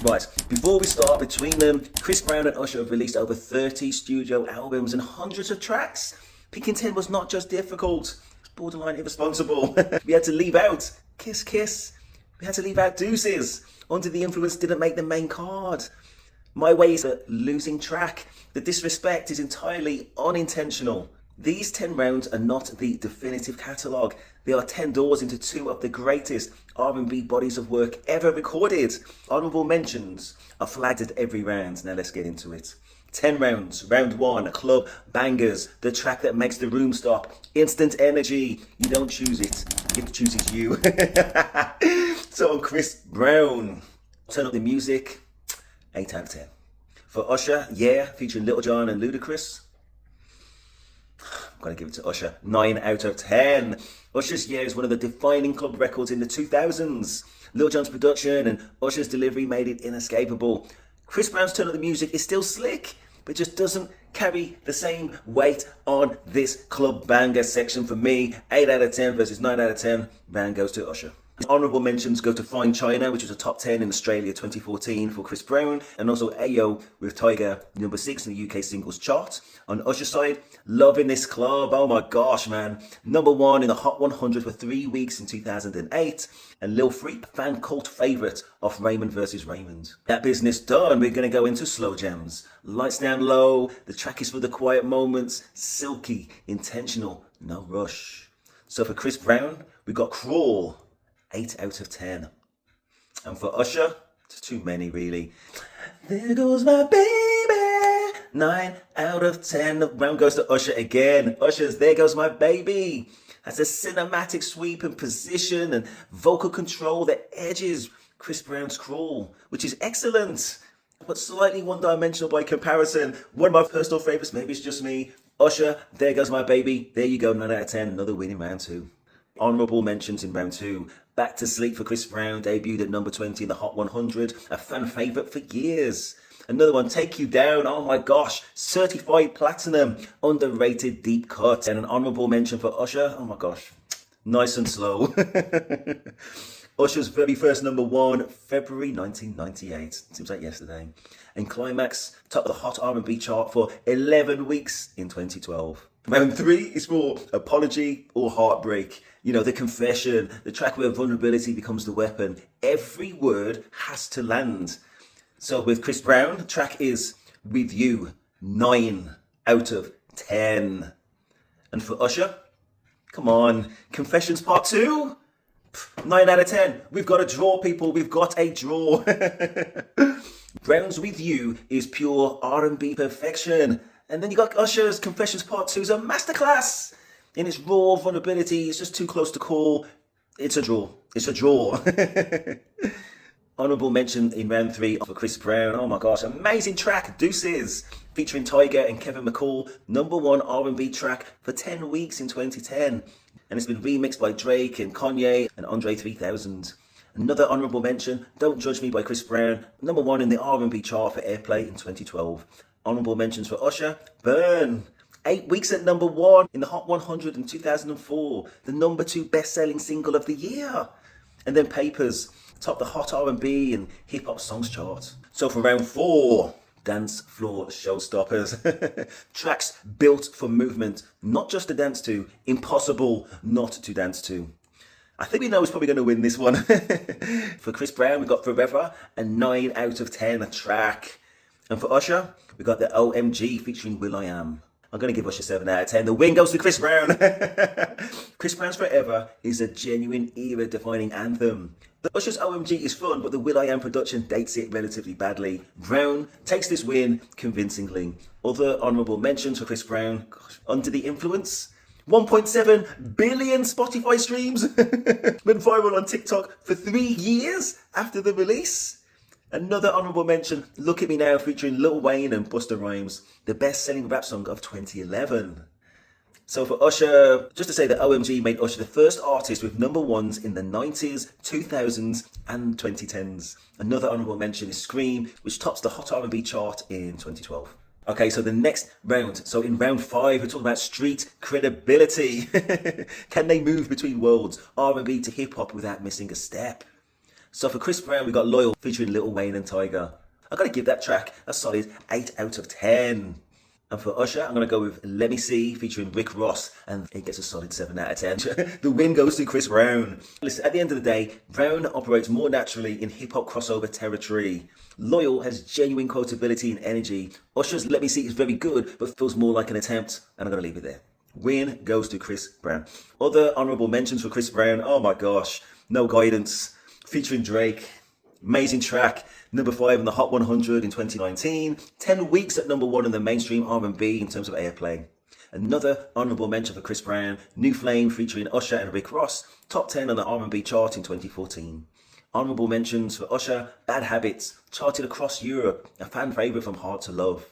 Right, before we start, between them, Chris Brown and Usher have released over 30 studio albums and hundreds of tracks. Picking 10 was not just difficult, it's borderline irresponsible. We had to leave out Kiss Kiss. We had to leave out Deuces. Under the Influence didn't make the main card. My Way is a losing track. The disrespect is entirely unintentional. These 10 rounds are not the definitive catalogue. They are 10 doors into two of the greatest R&B bodies of work ever recorded. Honourable mentions are flagged at every round. Now let's get into it. 10 rounds. Round 1, club bangers. The track that makes the room stop. Instant energy. You don't choose it. It chooses you. So on Chris Brown, turn up the music. 8 out of 10. For Usher, Yeah, featuring Lil Jon and Ludacris, I'm going to give it to Usher. 9 out of 10. Usher's Yeah is one of the defining club records in the 2000s. Lil Jon's production and Usher's delivery made it inescapable. Chris Brown's Turn Up the Music is still slick, but just doesn't carry the same weight on this club banger section for me. 8 out of 10 versus 9 out of 10. Round goes to Usher. Honourable mentions go to Fine China, which was a top 10 in Australia 2014 for Chris Brown, and also Ayo with Tiger, number 6 in the UK singles chart. On Usher's side, Loving This Club, oh my gosh, man. Number 1 in the Hot 100 for 3 weeks in 2008, and Lil Freak, fan cult favourite of Raymond versus Raymond. That business done, we're going to go into slow jams. Lights Down Low, the track is for the quiet moments, silky, intentional, no rush. So for Chris Brown, we got Crawl, 8 out of 10. And for Usher, it's too many really. There goes my baby, 9 out of 10. The round goes to Usher again. Usher's There Goes My Baby has a cinematic sweep and position and vocal control that edges Chris Brown's Crawl, which is excellent, but slightly one-dimensional by comparison. One of my personal favourites, maybe it's just me. Usher, There Goes My Baby. There you go, 9 out of 10. Another win in round 2. Honourable mentions in round 2. Back to Sleep for Chris Brown, debuted at number 20 in the Hot 100, a fan favourite for years. Another one, Take You Down, oh my gosh, certified platinum, underrated deep cut. And an honourable mention for Usher, oh my gosh, nice and slow. Usher's very first number 1, February 1998, seems like yesterday. And Climax, top of the Hot R&B chart for 11 weeks in 2012. Round 3 is for Apology or Heartbreak. You know, the confession, the track where vulnerability becomes the weapon. Every word has to land. So with Chris Brown, the track is With You, 9 out of 10. And for Usher, come on, Confessions Part 2, 9 out of 10. We've got a draw, people, we've got a draw. Brown's With You is pure R&B perfection. And then you got Usher's Confessions Part 2 is a masterclass. In its raw vulnerability, it's just too close to call. It's a draw. It's a draw. Honourable mention in round 3 for Chris Brown. Oh my gosh, amazing track, Deuces, featuring Tiger and Kevin McCall. Number 1 R&B track for 10 weeks in 2010. And it's been remixed by Drake and Kanye and Andre 3000. Another honourable mention, Don't Judge Me by Chris Brown. Number 1 in the R&B chart for Airplay in 2012. Honourable mentions for Usher, Burn. 8 weeks at number 1 in the Hot 100 in 2004. The number 2 best-selling single of the year. And then Papers, top the Hot R&B and hip-hop songs chart. So for round 4, Dance Floor Showstoppers. Tracks built for movement, not just to dance to, impossible not to dance to. I think we know who's probably going to win this one. For Chris Brown, we got Forever, a 9 out of 10 track. And for Usher, we got the OMG featuring Will.i.am. I'm going to give Usher 7 out of 10. The win goes to Chris Brown. Chris Brown's Forever is a genuine era-defining anthem. The Usher's OMG is fun, but the Will.i.am production dates it relatively badly. Brown takes this win convincingly. Other honourable mentions for Chris Brown, gosh, Under the Influence. 1.7 billion Spotify streams. Went viral on TikTok for 3 years after the release. Another honourable mention, Look at Me Now, featuring Lil Wayne and Busta Rhymes, the best-selling rap song of 2011. So for Usher, just to say that OMG made Usher the first artist with number 1s in the 90s, 2000s and 2010s. Another honourable mention is Scream, which tops the Hot R&B chart in 2012. Okay, so the next round. So in round 5, we're talking about street credibility. Can they move between worlds, R&B to hip-hop without missing a step? So for Chris Brown, we got Loyal featuring Lil Wayne and Tyga. I gotta give that track a solid 8 out of 10. And for Usher, I'm gonna go with Let Me See featuring Rick Ross, and it gets a solid 7 out of 10. The win goes to Chris Brown. Listen, at the end of the day, Brown operates more naturally in hip-hop crossover territory. Loyal has genuine quotability and energy. Usher's Let Me See is very good, but feels more like an attempt, and I'm gonna leave it there. Win goes to Chris Brown. Other honourable mentions for Chris Brown, oh my gosh, No Guidance, featuring Drake. Amazing track, number 5 in the Hot 100 in 2019. 10 weeks at number 1 in the mainstream R&B in terms of airplay. Another honourable mention for Chris Brown, New Flame featuring Usher and Rick Ross, top 10 on the R&B chart in 2014. Honourable mentions for Usher, Bad Habits, charted across Europe, a fan favourite from Hard to Love.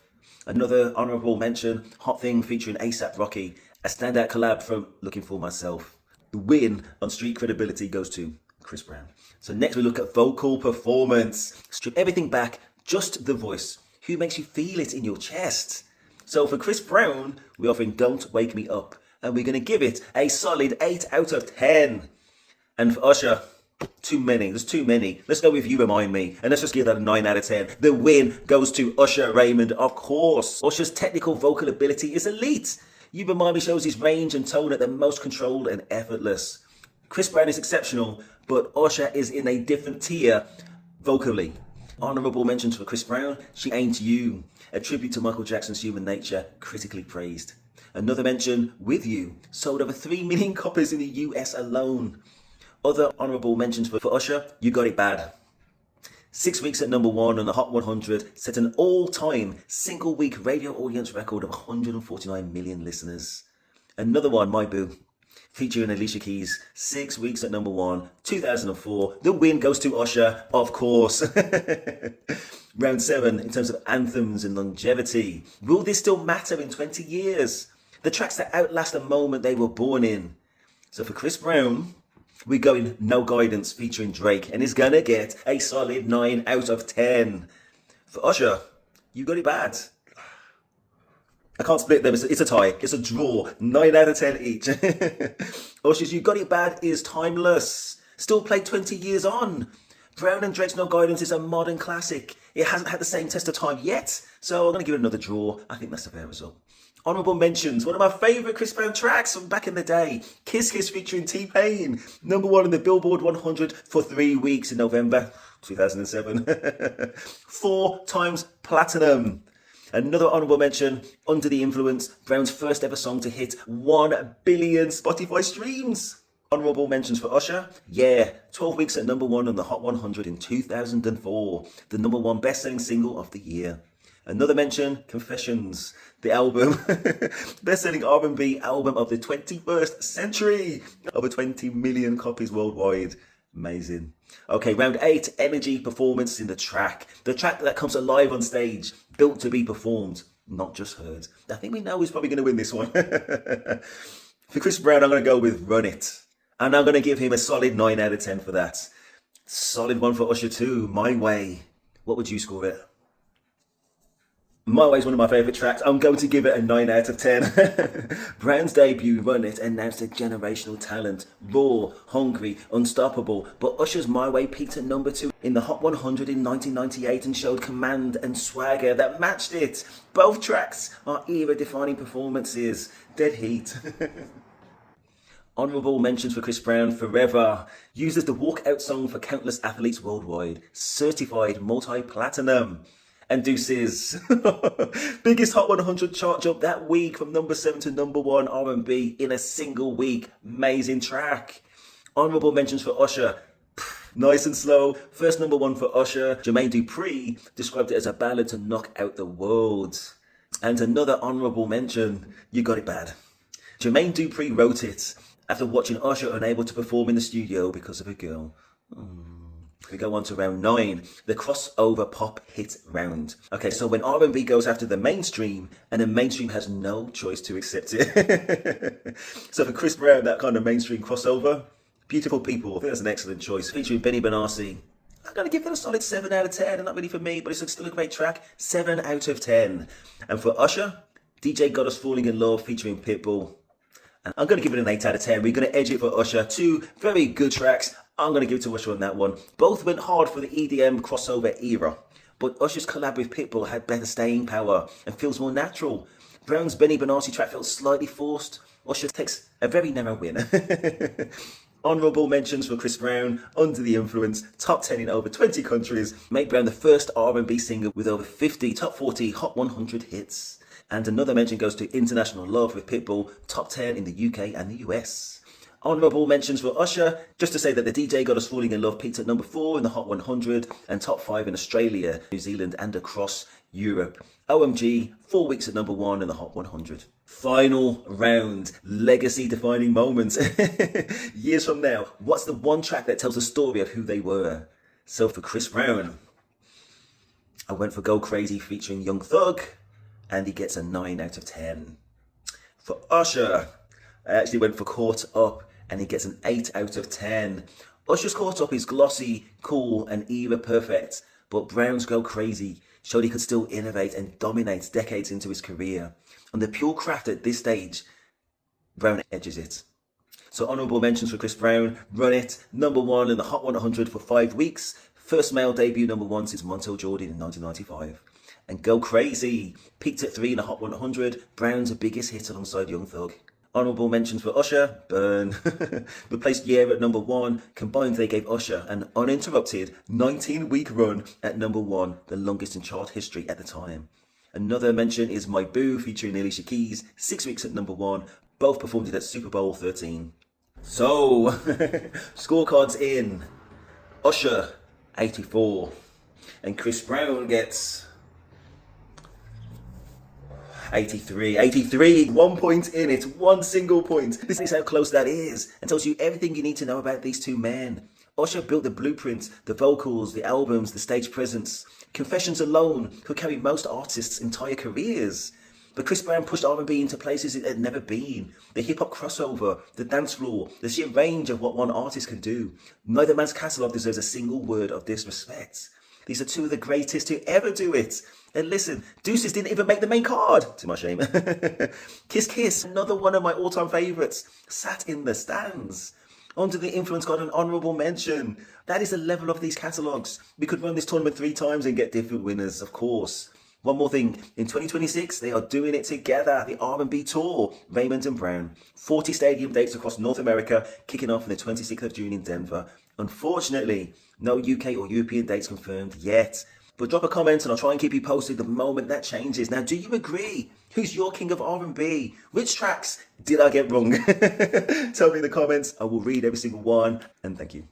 Another honourable mention, Hot Thing featuring A$AP Rocky, a standout collab from Looking For Myself. The win on street credibility goes to Chris Brown. So next we look at vocal performance. Strip everything back, just the voice. Who makes you feel it in your chest? So for Chris Brown, we're offering Don't Wake Me Up, and we're going to give it a solid 8 out of 10. And for Usher, too many. There's too many. Let's go with You Remind Me, and let's just give that a 9 out of 10. The win goes to Usher Raymond, of course. Usher's technical vocal ability is elite. You Remind Me shows his range and tone at their most controlled and effortless. Chris Brown is exceptional, but Usher is in a different tier vocally. Honourable mentions for Chris Brown, She Ain't You, a tribute to Michael Jackson's Human Nature, critically praised. Another mention, With You, sold over 3 million copies in the US alone. Other honourable mentions for Usher, You Got It Bad. 6 weeks at number 1 on the Hot 100, set an all-time single-week radio audience record of 149 million listeners. Another one, My Boo, featuring Alicia Keys, 6 weeks at number 1, 2004. The win goes to Usher, of course. Round 7, in terms of anthems and longevity. Will this still matter in 20 years? The tracks that outlast the moment they were born in. So for Chris Brown, we're going No Guidance featuring Drake, and it's gonna get a solid 9 out of 10. For Usher, You Got It Bad. I can't split them, it's a tie, it's a draw, 9 out of 10 each. Usher's You Got It Bad is timeless, still played 20 years on. Brown and Drake's No Guidance is a modern classic. It hasn't had the same test of time yet, so I'm gonna give it another draw. I think that's a fair result. Honourable mentions, one of my favourite Chris Brown tracks from back in the day, Kiss Kiss featuring T-Pain, number 1 in the Billboard 100 for 3 weeks in November 2007. 4 times platinum. Another honourable mention, Under the Influence, Brown's first ever song to hit 1 billion Spotify streams. Honourable mentions for Usher, Yeah, 12 weeks at number 1 on the Hot 100 in 2004, the number 1 best-selling single of the year. Another mention, Confessions, the album, best-selling R&B album of the 21st century, over 20 million copies worldwide. Amazing. Okay, round 8, energy performance in the track that comes alive on stage, built to be performed, not just heard. I think we know who's probably going to win this one. For Chris Brown, I'm going to go with Run It, and I'm going to give him a solid 9 out of 10 for that. Solid one for Usher too, My Way. What would you score it? My Way is one of my favourite tracks. I'm going to give it a 9 out of 10. Brown's debut, Run It, announced a generational talent. Raw, hungry, unstoppable. But Usher's My Way peaked at number 2 in the Hot 100 in 1998 and showed command and swagger that matched it. Both tracks are era-defining performances. Dead heat. Honourable mentions for Chris Brown, Forever. Used as the walkout song for countless athletes worldwide. Certified multi-platinum. And Deuces, biggest Hot 100 chart jump that week from number 7 to number 1 R&B in a single week. Amazing track. Honourable mentions for Usher, Nice and Slow, first number 1 for Usher. Jermaine Dupri described it as a ballad to knock out the world. And another honourable mention, You Got It Bad. Jermaine Dupri wrote it after watching Usher unable to perform in the studio because of a girl. We go on to round 9, the crossover pop hit round. Okay, so when R&B goes after the mainstream, and the mainstream has no choice to accept it. So for Chris Brown, that kind of mainstream crossover, Beautiful People, I think that's an excellent choice. Featuring Benny Benassi. I'm going to give that a solid 7 out of 10, and not really for me, but it's still a great track. 7 out of 10. And for Usher, DJ Got Us Falling in Love featuring Pitbull. And I'm going to give it an 8 out of 10. We're going to edge it for Usher. 2 very good tracks. I'm going to give it to Usher on that one. Both went hard for the EDM crossover era. But Usher's collab with Pitbull had better staying power and feels more natural. Brown's Benny Benassi track felt slightly forced. Usher takes a very narrow win. Honourable mentions for Chris Brown, Under the Influence, top 10 in over 20 countries, made Brown the first R&B singer with over 50 top 40 Hot 100 hits. And another mention goes to International Love with Pitbull, top 10 in the UK and the US. Honourable mentions for Usher, just to say that the DJ Got Us Falling in Love peaked at number 4 in the Hot 100 and top 5 in Australia, New Zealand and across Europe. OMG, 4 weeks at number 1 in the Hot 100. Final round, legacy defining moments. Years from now, what's the one track that tells the story of who they were? So for Chris Brown, I went for Go Crazy featuring Young Thug, and he gets a 9 out of 10. For Usher, I actually went for Caught Up, and he gets an 8 out of 10. Usher's Caught Up is glossy, cool, and era perfect, but Brown's Go Crazy showed he could still innovate and dominate decades into his career. And the pure craft at this stage, Brown edges it. So honourable mentions for Chris Brown, Run It, number 1 in the Hot 100 for 5 weeks, first male debut number 1 since Montel Jordan in 1995. And Go Crazy, peaked at 3 in the Hot 100, Brown's biggest hit alongside Young Thug. Honourable mentions for Usher, Burn, replaced Yeah at number 1. Combined, they gave Usher an uninterrupted 19-week run at number 1, the longest in chart history at the time. Another mention is My Boo featuring Alicia Keys, 6 weeks at number 1. Both performed it at Super Bowl 13. So, scorecards in. Usher, 84. And Chris Brown gets 83. 83, 1 point in it, 1 single point. This is how close that is, and tells you everything you need to know about these two men. Usher built the blueprint, the vocals, the albums, the stage presence. Confessions alone could carry most artists' entire careers. But Chris Brown pushed R&B into places it had never been. The hip-hop crossover, the dance floor, the sheer range of what one artist can do. Neither man's catalogue deserves a single word of disrespect. These are two of the greatest to ever do it. And listen, Deuces didn't even make the main card, to my shame. Kiss Kiss, another one of my all-time favourites, sat in the stands. Under the Influence got an honourable mention. That is the level of these catalogues. We could run this tournament 3 times and get different winners, of course. One more thing, in 2026, they are doing it together, the R&B tour, Raymond and Brown. 40 stadium dates across North America, kicking off on the 26th of June in Denver. Unfortunately, no UK or European dates confirmed yet. But drop a comment and I'll try and keep you posted the moment that changes. Now, do you agree? Who's your king of R&B? Which tracks did I get wrong? Tell me in the comments. I will read every single one, and thank you.